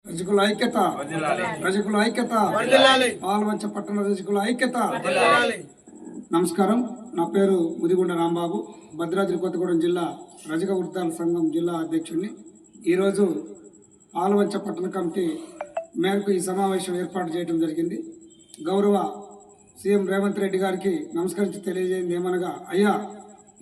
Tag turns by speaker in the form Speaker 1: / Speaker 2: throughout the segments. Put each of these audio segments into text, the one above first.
Speaker 1: రజకుల ఐక్యత, రజకుల ఐక్యత, పాల్వంచ పట్టణ రజకుల ఐక్యత. నమస్కారం, నా పేరు ముదిగుండ రాంబాబు, భద్రాద్రి కొత్తగూడెం జిల్లా రజక వృత్తాల సంఘం జిల్లా అధ్యక్షుడిని. ఈరోజు పాల్వంచ పట్టణ కమిటీ మేరకు ఈ సమావేశం ఏర్పాటు చేయడం జరిగింది. గౌరవ సీఎం రేవంత్ రెడ్డి గారికి నమస్కరించి తెలియజేయండి ఏమనగా, అయ్యా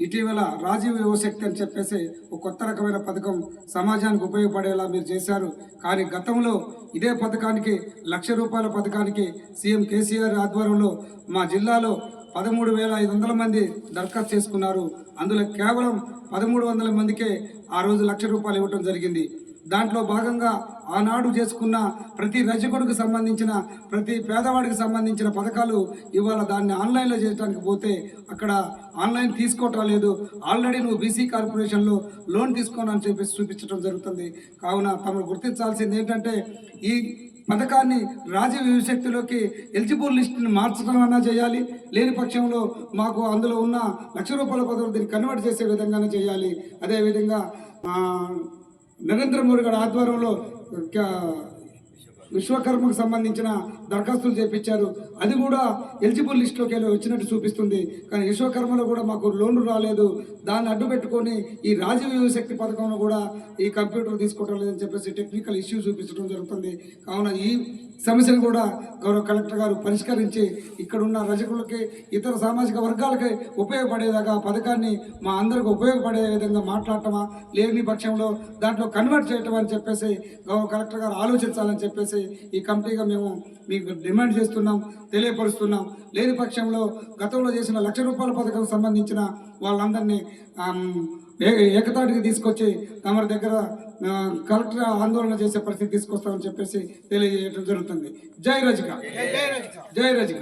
Speaker 1: ఇటీవల రాజీవ్ యువశక్తి అని చెప్పేసి ఒక కొత్త రకమైన పథకం సమాజానికి ఉపయోగపడేలా మీరు చేశారు. కానీ గతంలో ఇదే పథకానికి ₹1,00,000 పథకానికి సీఎం కేసీఆర్ ఆధ్వర్యంలో మా జిల్లాలో 13,500 మంది దరఖాస్తు చేసుకున్నారు. అందులో కేవలం 1,300 మందికే ఆ రోజు ₹1,00,000 ఇవ్వడం జరిగింది. దాంట్లో భాగంగా ఆనాడు చేసుకున్న ప్రతి రజకుడికి సంబంధించిన ప్రతి పేదవాడికి సంబంధించిన పథకాలు ఇవాళ దాన్ని ఆన్లైన్లో చేయడానికి పోతే అక్కడ ఆన్లైన్ తీసుకోవటం లేదు. ఆల్రెడీ నువ్వు బీసీ కార్పొరేషన్లో లోన్ తీసుకోనని చెప్పేసి చూపించడం జరుగుతుంది. కావున తమను గుర్తించాల్సింది ఏంటంటే, ఈ పథకాన్ని రాజీవ్ యువశక్తిలోకి ఎలిజిబుల్ లిస్టుని మార్చడం అన్నా చేయాలి. లేని పక్షంలో మాకు అందులో ఉన్న ₹1,00,000 పథకం దీన్ని కన్వర్ట్ చేసే విధంగానే చేయాలి. అదేవిధంగా నరేంద్ర మోడీ గారి ఆధ్వర్యంలో విశ్వకర్మకు సంబంధించిన దరఖాస్తులు చేపించారు. అది కూడా ఎలిజిబుల్ లిస్టులోకి వెళ్ళి వచ్చినట్టు చూపిస్తుంది. కానీ విశ్వకర్మలో కూడా మాకు లోన్లు రాలేదు. దాన్ని అడ్డు పెట్టుకొని ఈ రాజీవ్ యువశక్తి పథకంలో కూడా ఈ కంప్యూటర్ తీసుకోవడం లేదని చెప్పేసి టెక్నికల్ ఇష్యూ చూపించడం జరుగుతుంది. కావున ఈ సమస్యను కూడా గౌరవ కలెక్టర్ గారు పరిష్కరించి ఇక్కడున్న రజకులకి ఇతర సామాజిక వర్గాలకి ఉపయోగపడేదాకా పథకాన్ని మా అందరికి ఉపయోగపడే విధంగా మాట్లాడటమా, లేని పక్షంలో దాంట్లో కన్వర్ట్ చేయటం అని చెప్పేసి గౌరవ కలెక్టర్ గారు ఆలోచించాలని చెప్పేసి ఈ కమిటీగా మేము మీకు డిమాండ్ చేస్తున్నాం, తెలియపరుస్తున్నాం. లేని పక్షంలో గతంలో చేసిన ₹1,00,000 పథకం సంబంధించిన వాళ్ళందరినీ ఏకతాటికి తీసుకొచ్చి తమ దగ్గర కలెక్టర్ ఆందోళన చేసే పరిస్థితి తీసుకొస్తామని చెప్పేసి తెలియజేయడం జరుగుతుంది. జై రజక, జై రజక.